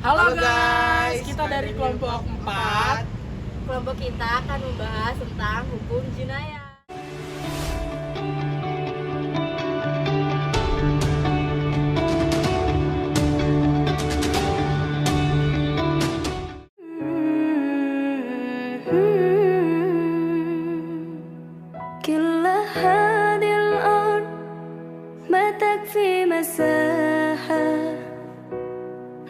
Halo guys, kita dari kelompok 4. Kelompok kita akan membahas tentang hukum jinayah. كل هذه الأرض ما تكفي مساحة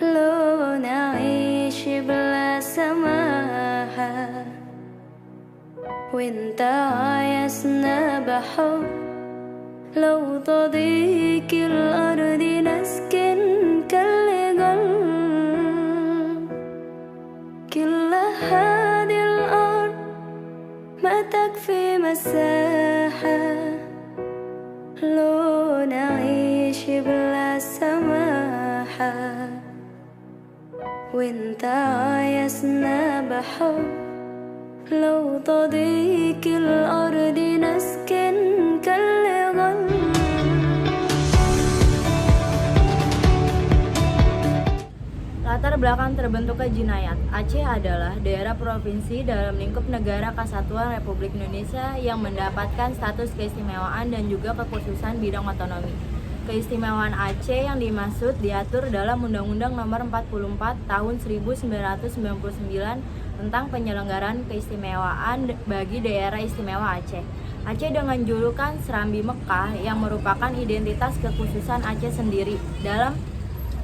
لو نعيش بلا سماحة وانت عايزنا بحب لو تضيق الأرض نسكن كالجل كل هذه الأرض ما تكفي مساحة لو نعيش بلا سماحة وانت عايزنا بحب لو تضيق الأرض نسكن كالغل. Latar belakang terbentuknya jinayat. Aceh adalah daerah provinsi dalam lingkup negara Kesatuan Republik Indonesia yang mendapatkan status keistimewaan dan juga kekhususan bidang otonomi. Keistimewaan Aceh yang dimaksud diatur dalam Undang-Undang Nomor 44 Tahun 1999 tentang penyelenggaraan keistimewaan bagi daerah istimewa Aceh. Aceh dengan julukan Serambi Mekah yang merupakan identitas kekhususan Aceh sendiri dalam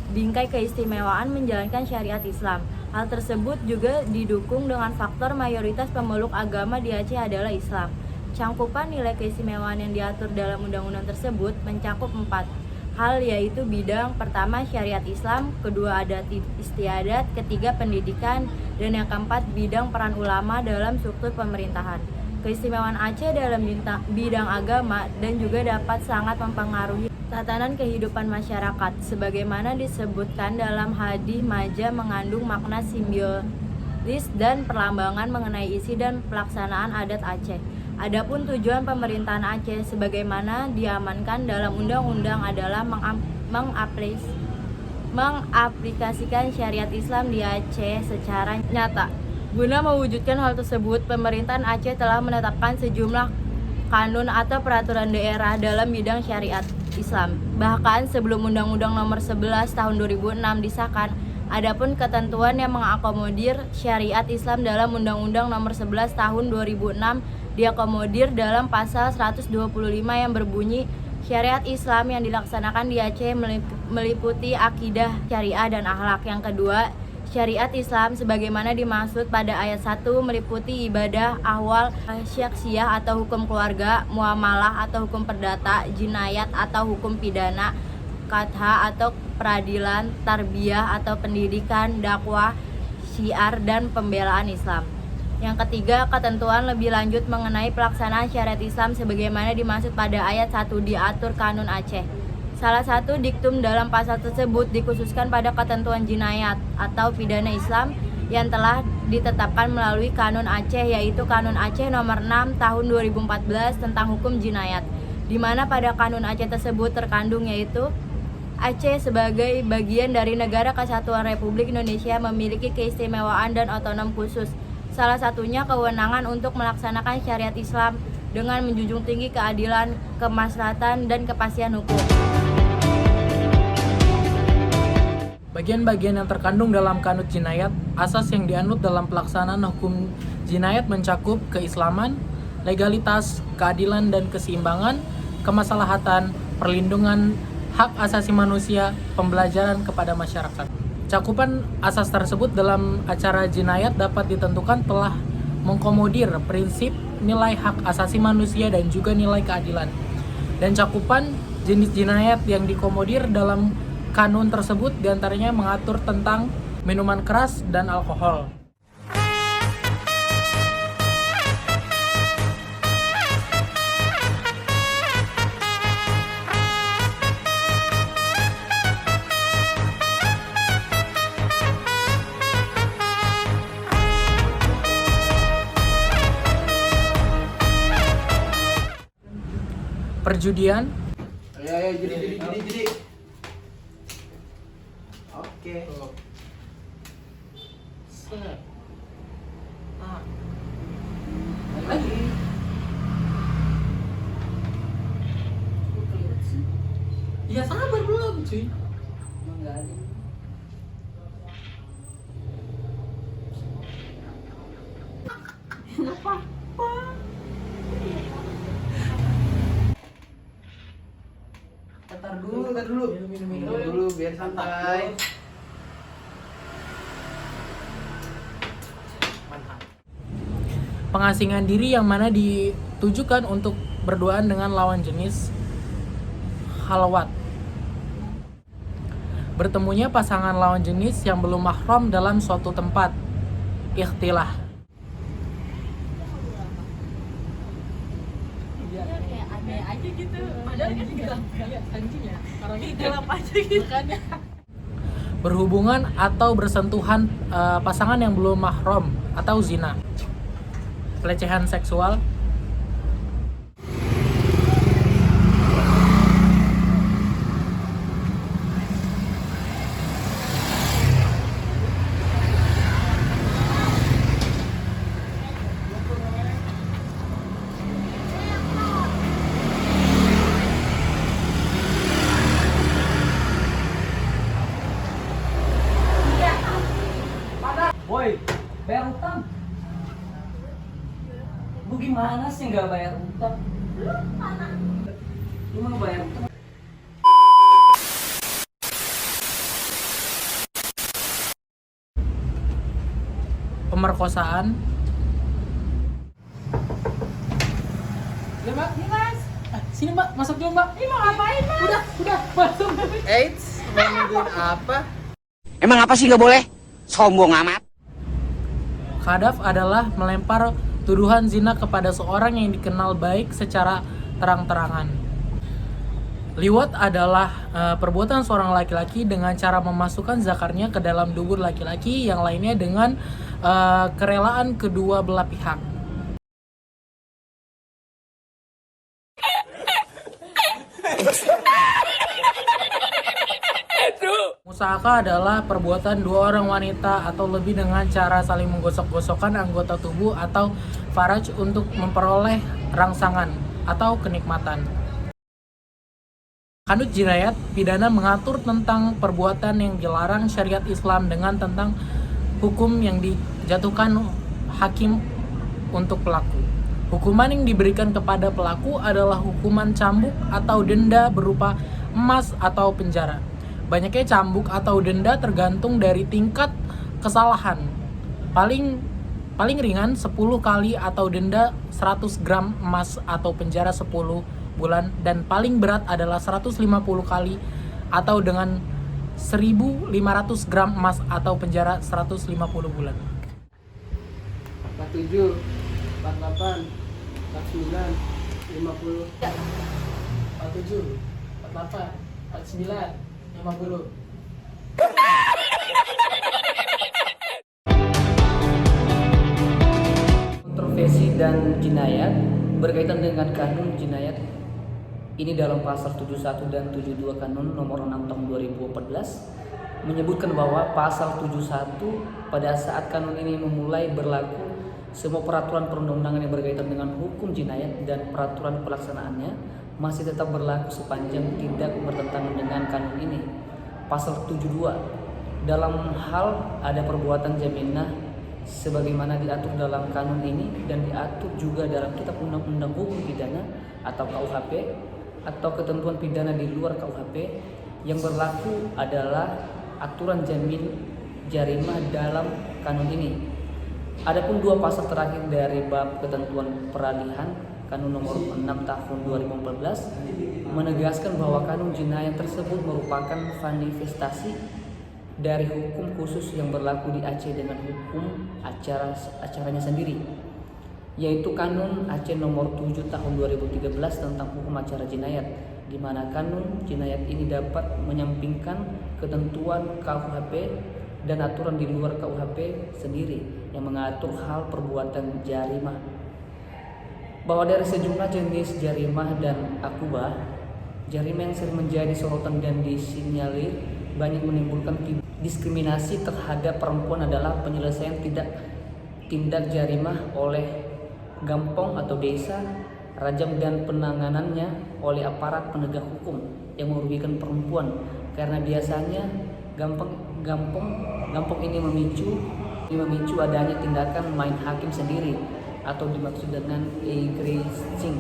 bingkai keistimewaan menjalankan syariat Islam. Hal tersebut juga didukung dengan faktor mayoritas pemeluk agama di Aceh adalah Islam. Cangkupan nilai keistimewaan yang diatur dalam undang-undang tersebut mencakup 4 hal, yaitu bidang pertama syariat Islam, kedua adat istiadat, ketiga pendidikan, dan yang keempat bidang peran ulama dalam struktur pemerintahan. Keistimewaan Aceh dalam bidang agama dan juga dapat sangat mempengaruhi tatanan kehidupan masyarakat, sebagaimana disebutkan dalam hadis Majah mengandung makna simbiolis dan perlambangan mengenai isi dan pelaksanaan adat Aceh. Adapun tujuan pemerintahan Aceh sebagaimana diamankan dalam undang-undang adalah mengaplikasikan syariat Islam di Aceh secara nyata. Guna mewujudkan hal tersebut, pemerintahan Aceh telah menetapkan sejumlah kanun atau peraturan daerah dalam bidang syariat Islam. Bahkan sebelum Undang-Undang Nomor 11 Tahun 2006 disahkan, adapun ketentuan yang mengakomodir syariat Islam dalam Undang-Undang Nomor 11 Tahun 2006 diakomodir dalam pasal 125 yang berbunyi syariat Islam yang dilaksanakan di Aceh meliputi akidah, syariah, dan akhlak. Yang kedua, syariat Islam sebagaimana dimaksud pada ayat 1 meliputi ibadah, ahwal, syakhsiyah atau hukum keluarga, muamalah atau hukum perdata, jinayat atau hukum pidana, qadha atau peradilan, tarbiyah atau pendidikan, dakwah, syiar, dan pembelaan Islam. Yang ketiga, ketentuan lebih lanjut mengenai pelaksanaan syariat Islam sebagaimana dimaksud pada ayat 1 diatur Kanun Aceh. Salah satu diktum dalam pasal tersebut dikhususkan pada ketentuan jinayat atau pidana Islam yang telah ditetapkan melalui Kanun Aceh, yaitu Kanun Aceh Nomor 6 Tahun 2014 tentang hukum jinayat, di mana pada Kanun Aceh tersebut terkandung yaitu Aceh sebagai bagian dari negara Kesatuan Republik Indonesia memiliki keistimewaan dan otonom khusus. Salah satunya kewenangan untuk melaksanakan syariat Islam dengan menjunjung tinggi keadilan, kemaslahatan, dan kepastian hukum. Bagian-bagian yang terkandung dalam kanun jinayat, asas yang dianut dalam pelaksanaan hukum jinayat mencakup keislaman, legalitas, keadilan dan keseimbangan, kemaslahatan, perlindungan hak asasi manusia, pembelajaran kepada masyarakat. Cakupan asas tersebut dalam acara jinayat dapat ditentukan telah mengkomodir prinsip nilai hak asasi manusia dan juga nilai keadilan. Dan cakupan jenis jinayat yang dikomodir dalam kanun tersebut diantaranya mengatur tentang minuman keras dan alkohol. Perjudian, Ayo, jadi. Oke. Set. Nah. Balik lagi. Ya sabar belum cuy. Tar dulu. Minum dulu biar santai. Pengasingan diri yang mana ditujukan untuk berduaan dengan lawan jenis halwat. Bertemunya pasangan lawan jenis yang belum mahram dalam suatu tempat. Ikhtilah. Kayak aneh aja gitu. Padahal kan anjing ya. Orangnya gelap aja gitu. Berhubungan atau bersentuhan pasangan yang belum mahram atau zina. Pelecehan seksual. Boy, bayar utang. Lu gimana sih nggak bayar utang? Lu mau bayar utang? Pemerkosaan. Ya mbak, ini mas. Sini mbak, masuk dulu mbak. Ini mau ngapain mas? Udah, masuk. Eits, mau nungguin apa? Emang apa sih nggak boleh? Sombong amat. Khadaf adalah melempar tuduhan zina kepada seorang yang dikenal baik secara terang-terangan. Liwat adalah perbuatan seorang laki-laki dengan cara memasukkan zakarnya ke dalam dubur laki-laki yang lainnya dengan kerelaan kedua belah pihak. Musaka adalah perbuatan dua orang wanita atau lebih dengan cara saling menggosok-gosokkan anggota tubuh atau faraj untuk memperoleh rangsangan atau kenikmatan. Kanut jinayat pidana mengatur tentang perbuatan yang dilarang syariat Islam dengan tentang hukum yang dijatuhkan hakim untuk pelaku. Hukuman yang diberikan kepada pelaku adalah hukuman cambuk atau denda berupa emas atau penjara. Banyaknya cambuk atau denda tergantung dari tingkat kesalahan. Paling ringan 10 kali atau denda 100 gram emas atau penjara 10 bulan, dan paling berat adalah 150 kali atau dengan 1.500 gram emas atau penjara 150 bulan. 47, 48, 49, 50. 47, 48, 49, 50. Kontroversi dan jinayat berkaitan dengan kanun jinayat ini dalam pasal 71 dan 72 Kanun nomor 6 tahun 2014 menyebutkan bahwa pasal 71 pada saat kanun ini memulai berlaku, semua peraturan perundang-undangan yang berkaitan dengan hukum jinayat dan peraturan pelaksanaannya masih tetap berlaku sepanjang tidak bertentangan dengan kanun ini. Pasal 72, dalam hal ada perbuatan jaminah sebagaimana diatur dalam kanun ini dan diatur juga dalam Kitab Undang-Undang Hukum Pidana atau KUHP atau ketentuan pidana di luar KUHP, yang berlaku adalah aturan jamin jarimah dalam kanun ini. Adapun dua pasal terakhir dari bab ketentuan peralihan Kanun nomor 6 tahun 2014 menegaskan bahwa kanun jinayat tersebut merupakan manifestasi dari hukum khusus yang berlaku di Aceh dengan hukum acaranya sendiri, yaitu Kanun Aceh nomor 7 tahun 2013 tentang hukum acara jinayat, di mana kanun jinayat ini dapat menyampingkan ketentuan KUHP dan aturan di luar KUHP sendiri yang mengatur hal perbuatan jarimah. Bahwa dari sejumlah jenis jarimah dan akubah, jarimah yang sering menjadi sorotan dan disinyalir banyak menimbulkan diskriminasi terhadap perempuan adalah penyelesaian tindak jarimah oleh gampong atau desa, rajam dan penanganannya oleh aparat penegak hukum yang merugikan perempuan karena biasanya gampong ini memicu adanya tindakan main hakim sendiri atau dimaksud dengan e-grazing,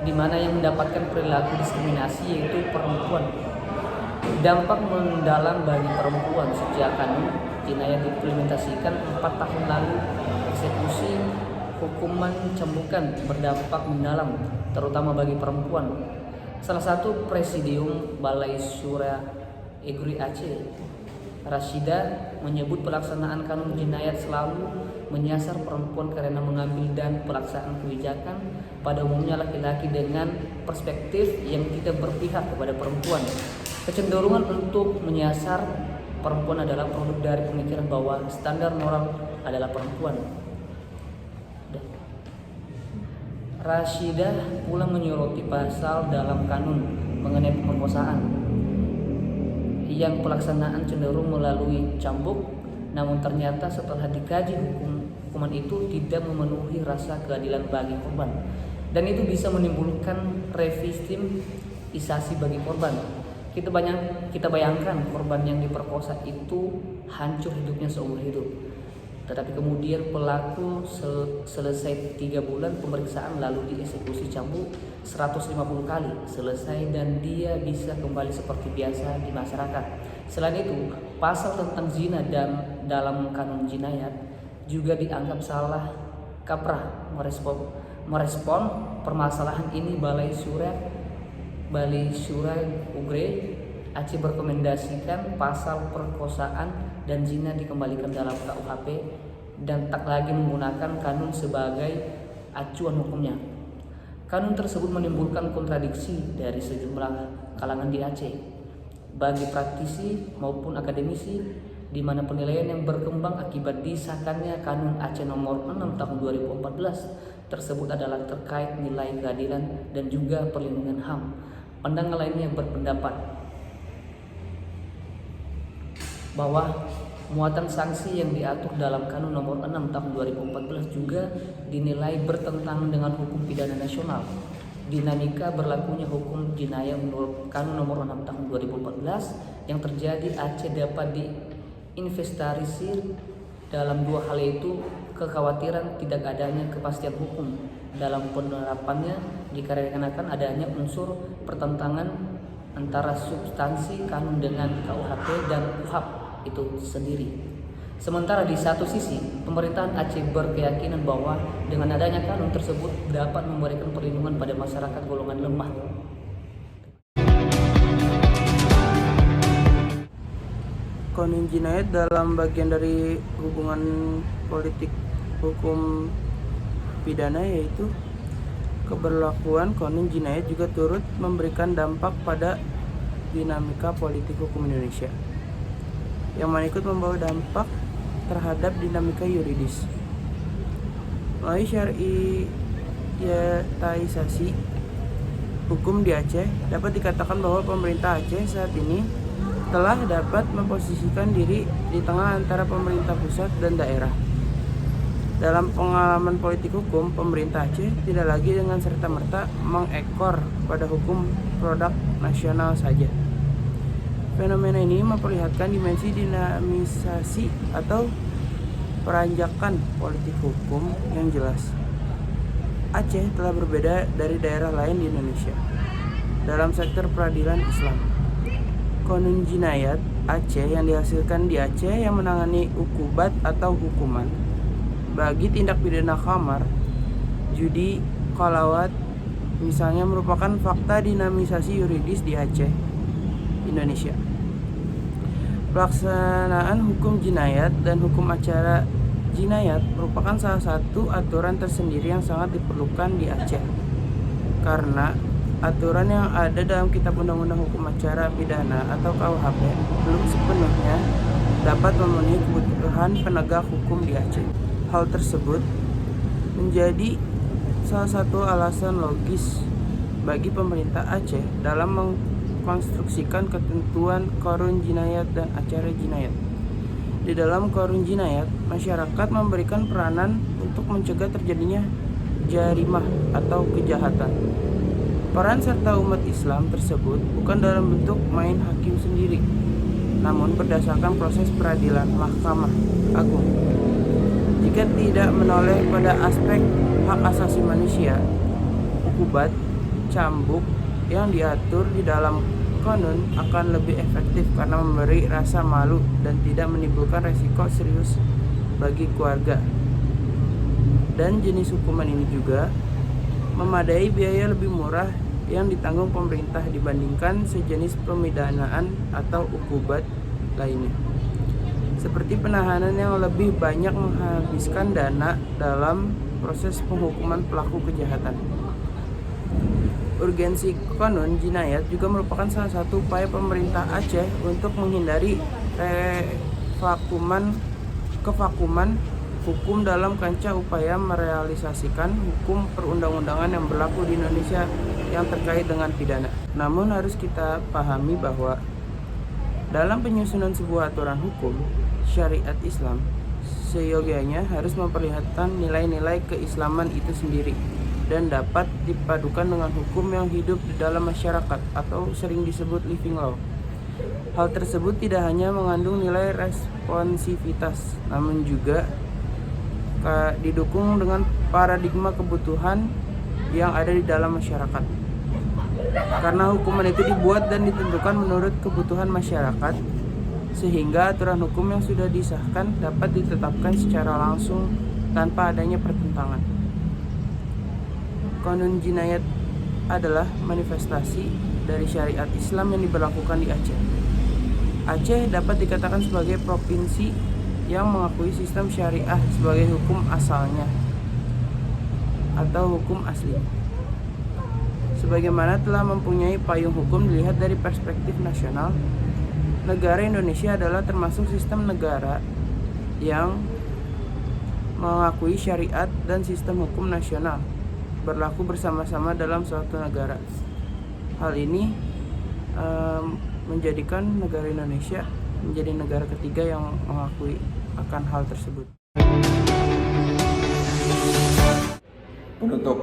di mana yang mendapatkan perilaku diskriminasi yaitu perempuan. Dampak mendalam bagi perempuan sejak kanun jinayat diimplementasikan 4 tahun lalu. Eksekusi hukuman cambukan berdampak mendalam terutama bagi perempuan. Salah satu Presidium Balai Syura Egri Aceh, Rashida, menyebut pelaksanaan kanun jinayat selalu menyasar perempuan karena mengambil dan pelaksanaan kebijakan pada umumnya laki-laki dengan perspektif yang tidak berpihak kepada perempuan. Kecenderungan untuk menyasar perempuan adalah produk dari pemikiran bahwa standar moral adalah perempuan. Rashidah pula menyoroti pasal dalam kanun mengenai pemerkosaan yang pelaksanaan cenderung melalui cambuk, namun ternyata setelah dikaji hukuman itu tidak memenuhi rasa keadilan bagi korban dan itu bisa menimbulkan reviktimisasi bagi korban. Kita bayangkan korban yang diperkosa itu hancur hidupnya seumur hidup. Tetapi kemudian pelaku selesai 3 bulan pemeriksaan lalu dieksekusi cambuk 150 kali selesai dan dia bisa kembali seperti biasa di masyarakat. Selain itu, pasal tentang zina dalam kanun jinayat juga dianggap salah kaprah. Merespon permasalahan ini Balai Syura Ugre Aceh merekomendasikan pasal perkosaan dan zina dikembalikan dalam KUHP dan tak lagi menggunakan kanun sebagai acuan hukumnya. Kanun tersebut menimbulkan kontradiksi dari sejumlah kalangan di Aceh, bagi praktisi maupun akademisi, di mana penilaian yang berkembang akibat disahkannya Kanun Aceh nomor 6 tahun 2014 tersebut adalah terkait nilai keadilan dan juga perlindungan HAM. Pandangan lainnya berpendapat bahwa muatan sanksi yang diatur dalam Kanun nomor 6 tahun 2014 juga dinilai bertentangan dengan hukum pidana nasional. Dinamika berlakunya hukum jinayah menurut Kanun nomor 6 tahun 2014 yang terjadi Aceh dapat diinventarisir dalam 2 hal yaitu kekhawatiran tidak adanya kepastian hukum dalam penerapannya dikarenakan adanya unsur pertentangan antara substansi kanun dengan KUHP dan KUHAP itu sendiri. Sementara di satu sisi, pemerintahan Aceh berkeyakinan bahwa dengan adanya kanun tersebut dapat memberikan perlindungan pada masyarakat golongan lemah. Kanun jinayat dalam bagian dari hubungan politik hukum pidana, yaitu keberlakuan kanun jinayat juga turut memberikan dampak pada dinamika politik hukum Indonesia yang mana ikut membawa dampak terhadap dinamika yuridis. Melalui syariatisasi hukum di Aceh, dapat dikatakan bahwa pemerintah Aceh saat ini telah dapat memposisikan diri di tengah antara pemerintah pusat dan daerah. Dalam pengalaman politik hukum, pemerintah Aceh tidak lagi dengan serta-merta mengekor pada hukum produk nasional saja. Fenomena ini memperlihatkan dimensi dinamisasi atau peranjakan politik hukum yang jelas. Aceh telah berbeda dari daerah lain di Indonesia dalam sektor peradilan Islam. Kanun jinayat Aceh yang dihasilkan di Aceh yang menangani ukubat atau hukuman bagi tindak pidana khamar, judi, khalwat misalnya merupakan fakta dinamisasi yuridis di Aceh, Indonesia. Pelaksanaan hukum jinayat dan hukum acara jinayat merupakan salah satu aturan tersendiri yang sangat diperlukan di Aceh karena aturan yang ada dalam Kitab Undang-Undang Hukum Acara Pidana atau KUHP belum sepenuhnya dapat memenuhi kebutuhan penegak hukum di Aceh. Hal tersebut menjadi salah satu alasan logis bagi pemerintah Aceh dalam mengkonstruksikan ketentuan Qanun Jinayat dan Acara Jinayat. Di dalam Qanun Jinayat, masyarakat memberikan peranan untuk mencegah terjadinya jarimah atau kejahatan. Peran serta umat Islam tersebut bukan dalam bentuk main hakim sendiri, namun berdasarkan proses peradilan Mahkamah Agung. Jika tidak menoleh pada aspek hak asasi manusia, ukubat cambuk yang diatur di dalam Qanun akan lebih efektif karena memberi rasa malu dan tidak menimbulkan resiko serius bagi keluarga. Dan jenis hukuman ini juga memadai biaya lebih murah yang ditanggung pemerintah dibandingkan sejenis pemidanaan atau ukubat lainnya. Seperti penahanan yang lebih banyak menghabiskan dana dalam proses penghukuman pelaku kejahatan. Urgensi Qanun Jinayat juga merupakan salah satu upaya pemerintah Aceh untuk menghindari kevakuman hukum dalam kancah upaya merealisasikan hukum perundang-undangan yang berlaku di Indonesia yang terkait dengan pidana. Namun harus kita pahami bahwa dalam penyusunan sebuah aturan hukum, syariat Islam seyogianya harus memperlihatkan nilai-nilai keislaman itu sendiri dan dapat dipadukan dengan hukum yang hidup di dalam masyarakat atau sering disebut living law. Hal tersebut tidak hanya mengandung nilai responsivitas, namun juga didukung dengan paradigma kebutuhan yang ada di dalam masyarakat. Karena hukuman itu dibuat dan ditentukan menurut kebutuhan masyarakat, sehingga aturan hukum yang sudah disahkan dapat ditetapkan secara langsung tanpa adanya pertentangan. Qanun Jinayat adalah manifestasi dari syariat Islam yang diberlakukan di Aceh. Aceh dapat dikatakan sebagai provinsi yang mengakui sistem syariah sebagai hukum asalnya atau hukum asli. Sebagaimana telah mempunyai payung hukum dilihat dari perspektif nasional, negara Indonesia adalah termasuk sistem negara yang mengakui syariat dan sistem hukum nasional berlaku bersama-sama dalam suatu negara. Hal ini menjadikan negara Indonesia menjadi negara ketiga yang mengakui akan hal tersebut. Penutup.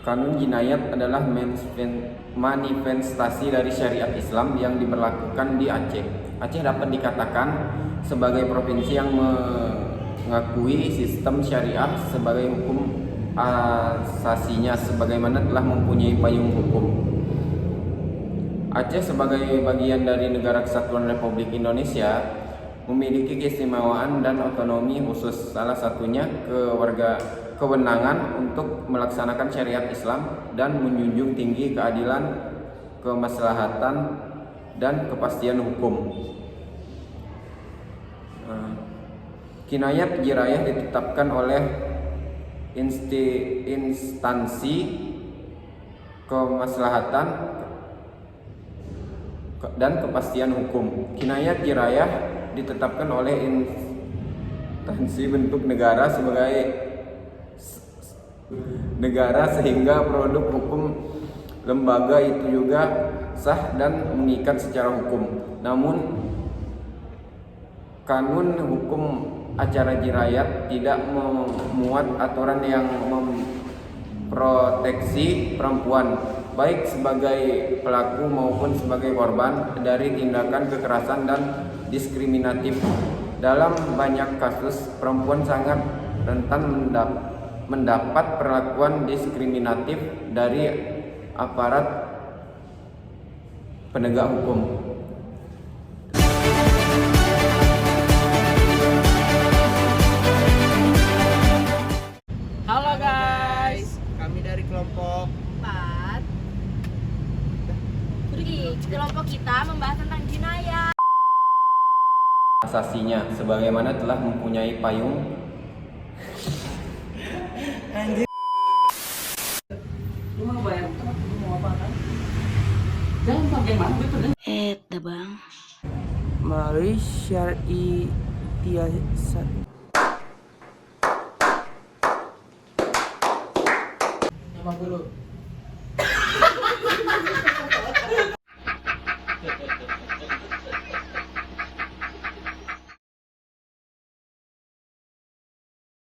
Qanun Jinayat adalah manifestasi dari syariat Islam yang diberlakukan di Aceh. Aceh dapat dikatakan sebagai provinsi yang mengakui sistem syariah sebagai hukum asasinya sebagaimana telah mempunyai payung hukum. Aceh sebagai bagian dari Negara Kesatuan Republik Indonesia memiliki keistimewaan dan otonomi khusus, salah satunya kewenangan untuk melaksanakan syariat Islam dan menjunjung tinggi keadilan, kemaslahatan, dan kepastian hukum. Jinayat Jirayah ditetapkan oleh instansi kemaslahatan dan kepastian hukum. Jinayat Jirayah ditetapkan oleh instansi bentuk negara sebagai negara sehingga produk hukum lembaga itu juga sah dan mengikat secara hukum. Namun kanun hukum acara jirayat tidak memuat aturan yang memproteksi perempuan baik sebagai pelaku maupun sebagai korban dari tindakan kekerasan dan diskriminatif. Dalam banyak kasus perempuan sangat rentan mendapat perlakuan diskriminatif dari aparat penegak hukum. Halo guys, Kami dari kelompok 4. Di kelompok kita membahas tentang jinayat. Asasinya sebagaimana telah mempunyai payung Bang. melalui syar'i tiasat. Emang dulu.